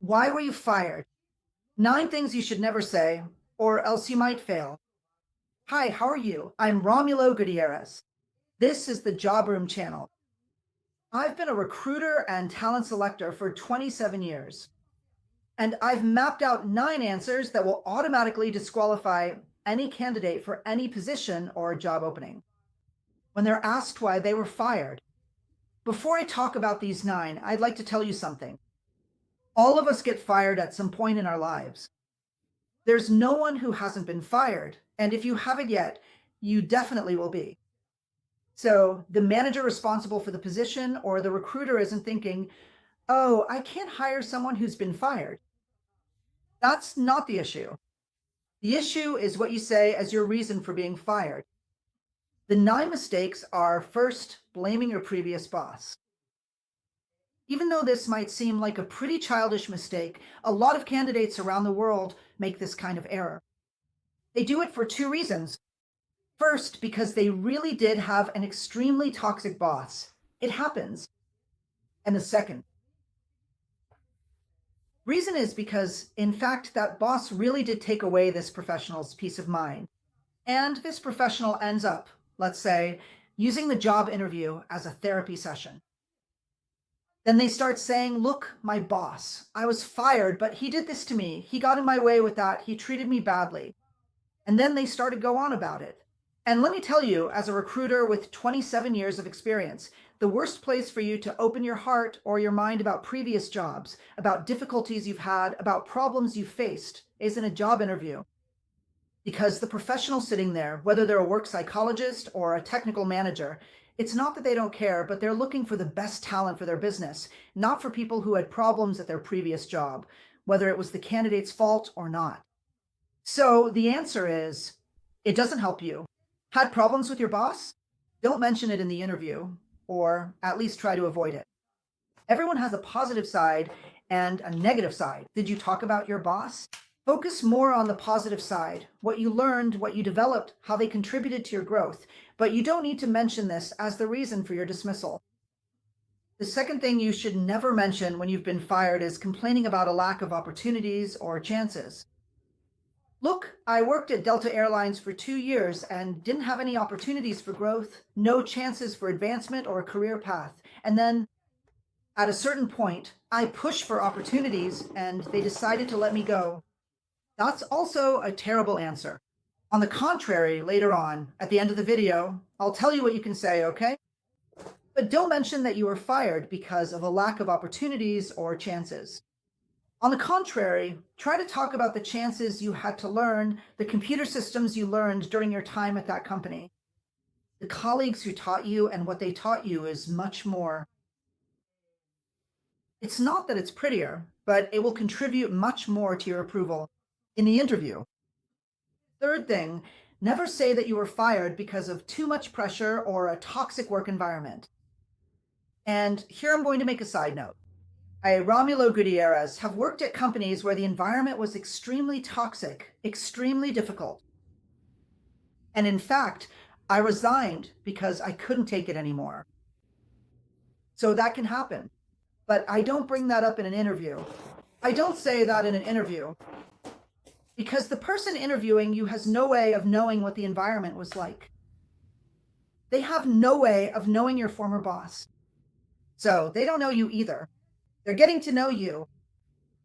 Why were you fired? 9 things you should never say, or else you might fail. Hi, how are you? I'm Romulo Gutierrez. This is the Job Room channel. I've been a recruiter and talent selector for 27 years, and I've mapped out 9 answers that will automatically disqualify any candidate for any position or job opening when they're asked why they were fired. Before I talk about these 9, I'd like to tell you something. All of us get fired at some point in our lives. There's no one who hasn't been fired, and if you haven't yet, you definitely will be. So the manager responsible for the position or the recruiter isn't thinking, oh, I can't hire someone who's been fired. That's not the issue. The issue is what you say as your reason for being fired. The 9 mistakes are: first, blaming your previous boss. Even though this might seem like a pretty childish mistake, a lot of candidates around the world make this kind of error. They do it for 2 reasons. First, because they really did have an extremely toxic boss. It happens. And the second reason is because, in fact, that boss really did take away this professional's peace of mind. And this professional ends up, let's say, using the job interview as a therapy session. Then they start saying, look, my boss, I was fired, but he did this to me. He got in my way with that. He treated me badly. And then they start to go on about it. And let me tell you, as a recruiter with 27 years of experience, the worst place for you to open your heart or your mind about previous jobs, about difficulties you've had, about problems you've faced, is in a job interview. Because the professional sitting there, whether they're a work psychologist or a technical manager, it's not that they don't care, but they're looking for the best talent for their business, not for people who had problems at their previous job, whether it was the candidate's fault or not. So the answer is, it doesn't help you. Had problems with your boss? Don't mention it in the interview, or at least try to avoid it. Everyone has a positive side and a negative side. Did you talk about your boss? Focus more on the positive side, what you learned, what you developed, how they contributed to your growth, but you don't need to mention this as the reason for your dismissal. The second thing you should never mention when you've been fired is complaining about a lack of opportunities or chances. Look, I worked at Delta Airlines for 2 years and didn't have any opportunities for growth, no chances for advancement or a career path. And then at a certain point, I pushed for opportunities and they decided to let me go. That's also a terrible answer. On the contrary, later on, at the end of the video, I'll tell you what you can say, okay? But don't mention that you were fired because of a lack of opportunities or chances. On the contrary, try to talk about the chances you had to learn, the computer systems you learned during your time at that company. The colleagues who taught you and what they taught you is much more. It's not that it's prettier, but it will contribute much more to your approval in the interview. Third thing, never say that you were fired because of too much pressure or a toxic work environment. And here I'm going to make a side note. I, Romulo Gutierrez, have worked at companies where the environment was extremely toxic, extremely difficult. And in fact, I resigned because I couldn't take it anymore. So that can happen. But I don't bring that up in an interview. I don't say that in an interview because the person interviewing you has no way of knowing what the environment was like. They have no way of knowing your former boss. So they don't know you either. They're getting to know you.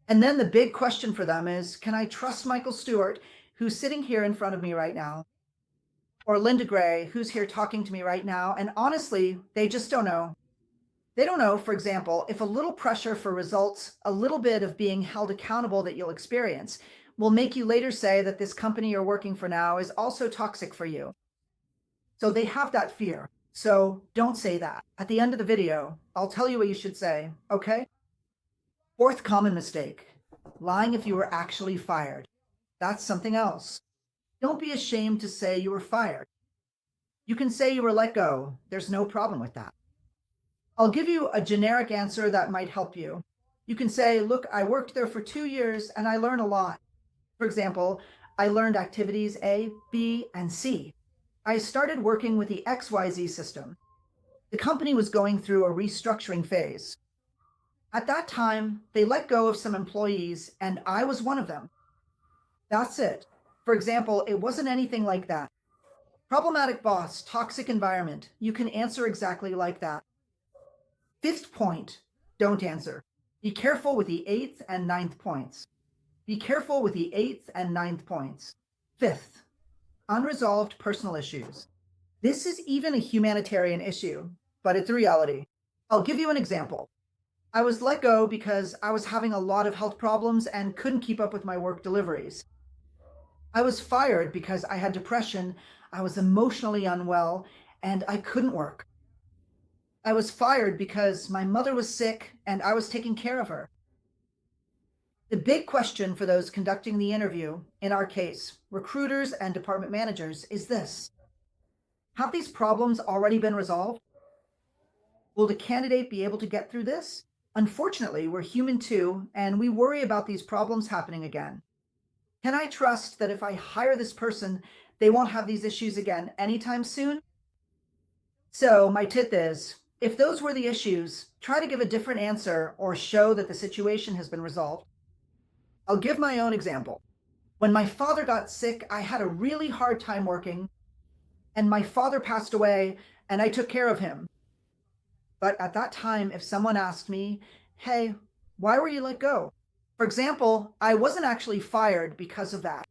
And then the big question for them is, can I trust Michael Stewart, who's sitting here in front of me right now? Or Linda Gray, who's here talking to me right now? And honestly, they just don't know. They don't know, for example, if a little pressure for results, a little bit of being held accountable that you'll experience, will make you later say that this company you're working for now is also toxic for you. So they have that fear. So don't say that. At the end of the video, I'll tell you what you should say, okay? Fourth common mistake, lying if you were actually fired. That's something else. Don't be ashamed to say you were fired. You can say you were let go. There's no problem with that. I'll give you a generic answer that might help you. You can say, look, I worked there for 2 years and I learned a lot. For example, I learned activities A, B, and C. I started working with the XYZ system. The company was going through a restructuring phase. At that time, they let go of some employees, and I was one of them. That's it. For example, it wasn't anything like that. Problematic boss, toxic environment. You can answer exactly like that. Fifth point, don't answer. Be careful with the eighth and ninth points. Be careful with the eighth and ninth points. Fifth, unresolved personal issues. This is even a humanitarian issue, but it's a reality. I'll give you an example. I was let go because I was having a lot of health problems and couldn't keep up with my work deliveries. I was fired because I had depression, I was emotionally unwell, and I couldn't work. I was fired because my mother was sick and I was taking care of her. The big question for those conducting the interview, in our case, recruiters and department managers, is this: have these problems already been resolved? Will the candidate be able to get through this? Unfortunately, we're human too, and we worry about these problems happening again. Can I trust that if I hire this person, they won't have these issues again anytime soon? So, my tip is, if those were the issues, try to give a different answer or show that the situation has been resolved. I'll give my own example. When my father got sick, I had a really hard time working, and my father passed away, and I took care of him. But at that time, if someone asked me, hey, why were you let go? For example, I wasn't actually fired because of that.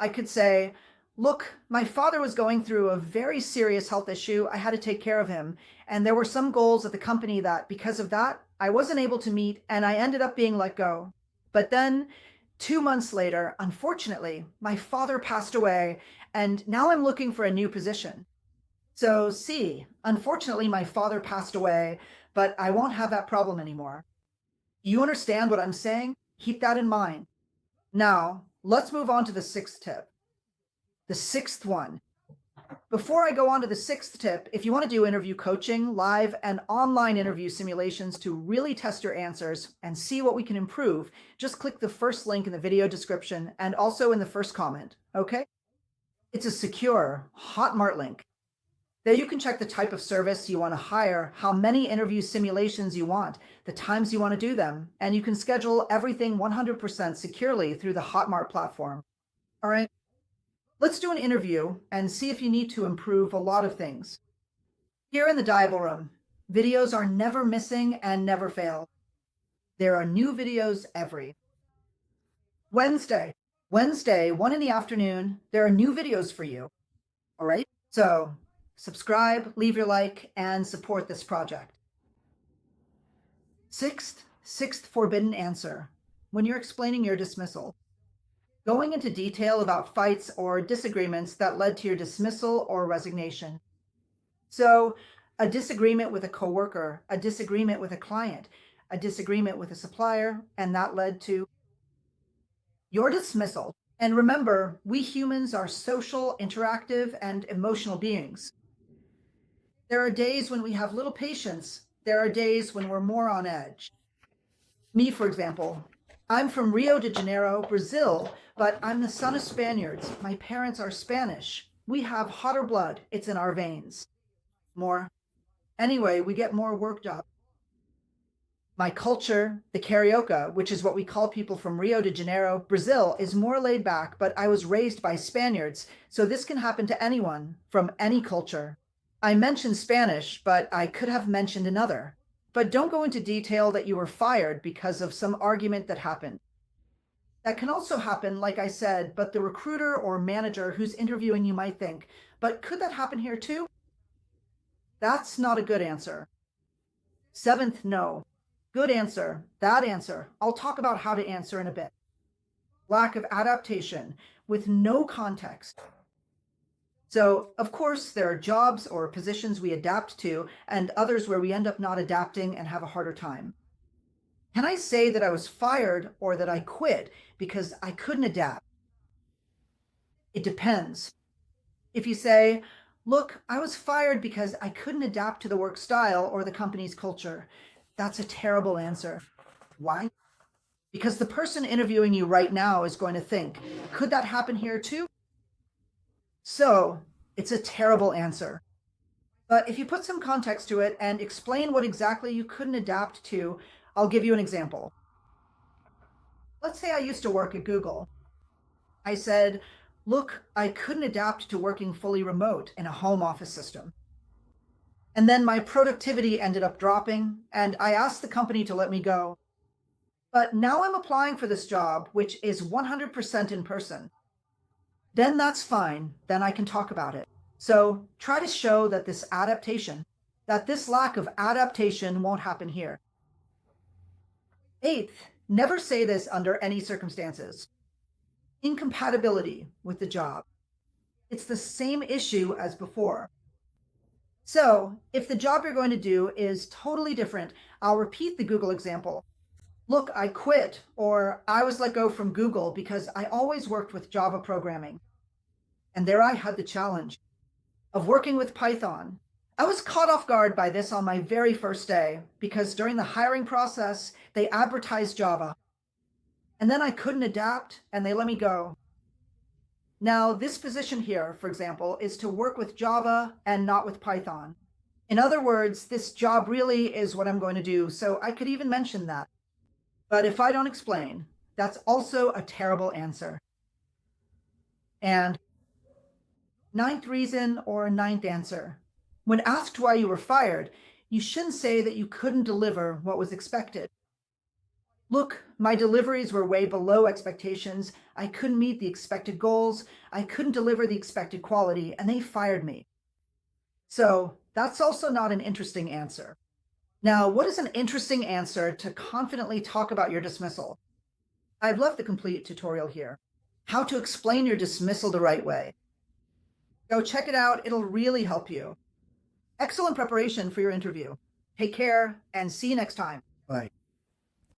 I could say, look, my father was going through a very serious health issue. I had to take care of him. And there were some goals at the company that, because of that, I wasn't able to meet, and I ended up being let go. But then, 2 months later, unfortunately, my father passed away, and now I'm looking for a new position. So, see, unfortunately, my father passed away, but I won't have that problem anymore. You understand what I'm saying? Keep that in mind. Now, let's move on to the sixth tip. The sixth one. Before I go on to the sixth tip, if you want to do interview coaching, live and online interview simulations to really test your answers and see what we can improve, just click the first link in the video description and also in the first comment, okay? It's a secure, Hotmart link. There you can check the type of service you want to hire, how many interview simulations you want, the times you want to do them, and you can schedule everything 100% securely through the Hotmart platform. All right, let's do an interview and see if you need to improve a lot of things. Here in the Diable Room, videos are never missing and never fail. There are new videos every Wednesday, 1 in the afternoon, there are new videos for you. All right, so subscribe, leave your like, and support this project. Sixth forbidden answer. When you're explaining your dismissal, going into detail about fights or disagreements that led to your dismissal or resignation. So, a disagreement with a coworker, a disagreement with a client, a disagreement with a supplier, and that led to your dismissal. And remember, we humans are social, interactive, and emotional beings. There are days when we have little patience. There are days when we're more on edge. Me, for example, I'm from Rio de Janeiro, Brazil, but I'm the son of Spaniards. My parents are Spanish. We have hotter blood. It's in our veins. More. Anyway, we get more worked up. My culture, the carioca, which is what we call people from Rio de Janeiro, Brazil, is more laid back, but I was raised by Spaniards, so this can happen to anyone from any culture. I mentioned Spanish, but I could have mentioned another. But don't go into detail that you were fired because of some argument that happened. That can also happen, like I said, but the recruiter or manager who's interviewing you might think, but could that happen here too? That's not a good answer. Seventh, no. Good answer, that answer. I'll talk about how to answer in a bit. Lack of adaptation with no context. So, of course, there are jobs or positions we adapt to and others where we end up not adapting and have a harder time. Can I say that I was fired or that I quit because I couldn't adapt? It depends. If you say, look, I was fired because I couldn't adapt to the work style or the company's culture, that's a terrible answer. Why? Because the person interviewing you right now is going to think, could that happen here too? So, it's a terrible answer. But if you put some context to it and explain what exactly you couldn't adapt to, I'll give you an example. Let's say I used to work at Google. I said, look, I couldn't adapt to working fully remote in a home office system. And then my productivity ended up dropping, and I asked the company to let me go. But now I'm applying for this job, which is 100% in person. Then that's fine. Then I can talk about it. So try to show that this lack of adaptation won't happen here. Eighth, never say this under any circumstances. Incompatibility with the job. It's the same issue as before. So if the job you're going to do is totally different, I'll repeat the Google example. Look, I quit, or I was let go from Google because I always worked with Java programming. And there I had the challenge of working with Python. I was caught off guard by this on my very first day because during the hiring process, they advertised Java. And then I couldn't adapt and they let me go. Now, this position here, for example, is to work with Java and not with Python. In other words, this job really is what I'm going to do, so I could even mention that. But if I don't explain, that's also a terrible answer. And ninth reason or ninth answer. When asked why you were fired, you shouldn't say that you couldn't deliver what was expected. Look, my deliveries were way below expectations. I couldn't meet the expected goals. I couldn't deliver the expected quality, and they fired me. So that's also not an interesting answer. Now, what is an interesting answer to confidently talk about your dismissal? I've left the complete tutorial here. How to explain your dismissal the right way. Go check it out. It'll really help you. Excellent preparation for your interview. Take care and see you next time. Bye.